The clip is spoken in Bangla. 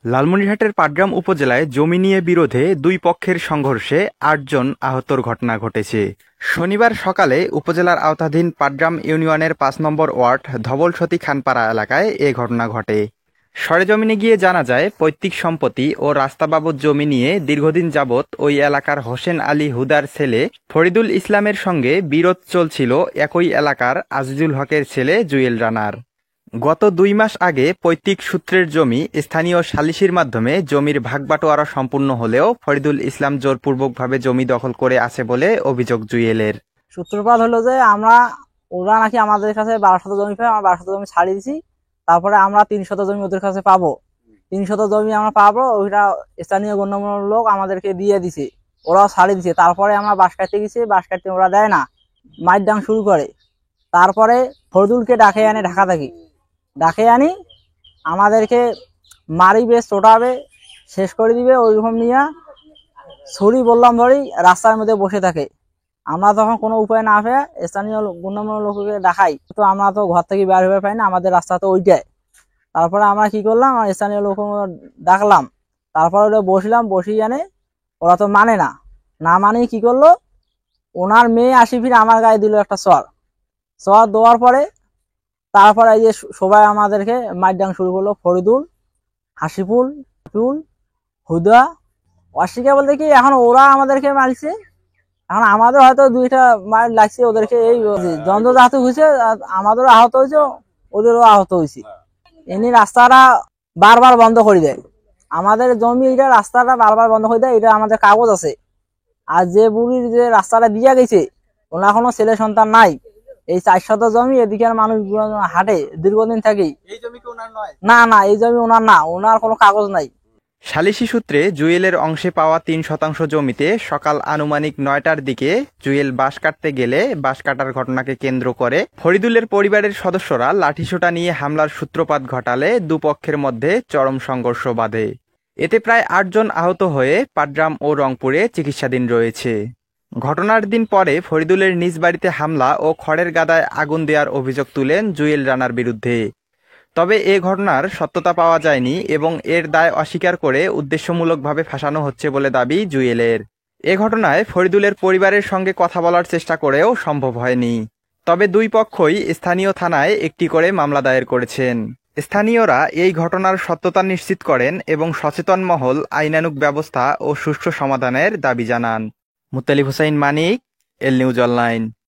লালমনিরহাটের পাটগ্রাম উপজেলায় জমি নিয়ে বিরোধে দুই পক্ষের সংঘর্ষে ৮ জন আহতর ঘটনা ঘটেছে। শনিবার সকালে উপজেলার আওতাধীন পাটগ্রাম ইউনিয়নের ৫ নম্বর ওয়ার্ড ধবলসতী খানপাড়া এলাকায় এ ঘটনা ঘটে। সরেজমিনে গিয়ে জানা যায়, পৈতৃক সম্পত্তি ও রাস্তা বাবদ জমি নিয়ে দীর্ঘদিন যাবৎ ওই এলাকার হোসেন আলী হুদার ছেলে ফরিদুল ইসলামের সঙ্গে বিরোধ চলছিল একই এলাকার আজিজুল হকের ছেলে জুয়েল রানার। গত ২ মাস আগে পৈতৃক সূত্রের জমি স্থানীয় সালিসির মাধ্যমে জমির ভাগবাটোয়ারা সম্পূর্ণ হলেও ফরিদুল ইসলাম জোরপূর্বকভাবে জমি দখল করে আছে বলে অভিযোগ জুয়েলের। সূত্রপাত হলো যে ওরা নাকি আমাদের কাছে ১২ শতক জমি পাই, আমরা ১২ শতক জমি ছাড়িয়ে দিছি। তারপরে আমরা ৩ শতক জমি ওদের কাছে পাবো, ৩ শতক জমি আমরা পাবো, ওইটা স্থানীয় গণ্যমান্য লোক আমাদেরকে দিয়ে দিছে, ওরাও ছাড়িয়ে দিছে। তারপরে আমরা বাঁশ কাটতে গেছি, বাঁশ কাটতে ওরা দেয় না, মাইরডাং শুরু করে। তারপরে ফরিদুলকে ডাকে আনে, ডাকে আনি আমাদেরকে মারিবে, চোটাবে, শেষ করে দিবে। ওইরকম নিয়ে ছুরি বললাম ধরি রাস্তার মধ্যে বসে থাকে। আমরা তখন কোনো উপায় না পেয়ে স্থানীয় গণ্যমান্য লোককে ডাকাই, তো আমরা তো ঘর থেকে বের হয়ে পাই না, আমাদের রাস্তা তো ওইটাই। তারপরে আমরা কি করলাম, স্থানীয় লোক ডাকলাম, তারপরে ওটা বসলাম, বসি জানে ওরা তো না মানে কি করলো, ওনার মেয়ে আসি ফিরে আমার গায়ে দিল একটা চর দেওয়ার পরে তারপরে এই যে সবাই আমাদেরকে মাইরডাং শুরু করলো। ফরিদুল, হাসিফুল, হুদা, অস্বীকার বলতে কি, এখন ওরা আমাদেরকে মারছে, এখন আমাদের হয়তো ২টা মার লাগছে, ওদেরকে এই দ্বন্দ্ব আহত হয়েছে, আমাদেরও আহত হয়েছে, ওদেরও আহত হয়েছে। এমনি রাস্তাটা বারবার বন্ধ করে দেয়, আমাদের জমি এটা রাস্তাটা বারবার বন্ধ করে দেয়, এটা আমাদের কাগজ আছে। আর যে বুড়ির যে রাস্তাটা দিয়ে গেছে, ওনার কোনো ছেলে সন্তান নাই, এই ৪ শতক জমি, এদিকের মানুষ হাটে দীর্ঘদিন থাকি। না, এই জমি ওনার না, ওনার কোনো কাগজ নাই। সালিসি সূত্রে জুয়েলের অংশে পাওয়া ৩ শতাংশ জমিতে সকাল আনুমানিক ৯টার দিকে জুয়েল বাঁশ কাটতে গেলে বাঁশ কাটার ঘটনাকে কেন্দ্র করে ফরিদুলের পরিবারের সদস্যরা লাঠিসোঁটা নিয়ে হামলার সূত্রপাত ঘটালে দুপক্ষের মধ্যে চরম সংঘর্ষ বাধে। এতে প্রায় ৮ জন আহত হয়ে পাটগ্রাম ও রংপুরে চিকিৎসাধীন রয়েছে। ঘটনার দিন পরে ফরিদুলের নিজ বাড়িতে হামলা ও খড়ের গাদায় আগুন দেওয়ার অভিযোগ তুলেন জুয়েল রানার বিরুদ্ধে। তবে এ ঘটনার সত্যতা পাওয়া যায়নি এবং এর দায় অস্বীকার করে উদ্দেশ্যমূলকভাবে ফাঁসানো হচ্ছে বলে দাবি জুয়েলের। এ ঘটনায় ফরিদুলের পরিবারের সঙ্গে কথা বলার চেষ্টা করেও সম্ভব হয়নি। তবে দুই পক্ষই স্থানীয় থানায় একটি করে মামলা দায়ের করেছেন। স্থানীয়রা এই ঘটনার সত্যতা নিশ্চিত করেন এবং সচেতন মহল আইনানুগ ব্যবস্থা ও সুষ্ঠু সমাধানের দাবি জানান। মুত্তালিব হোসাইন মানিক, এল নিউজ অনলাইন।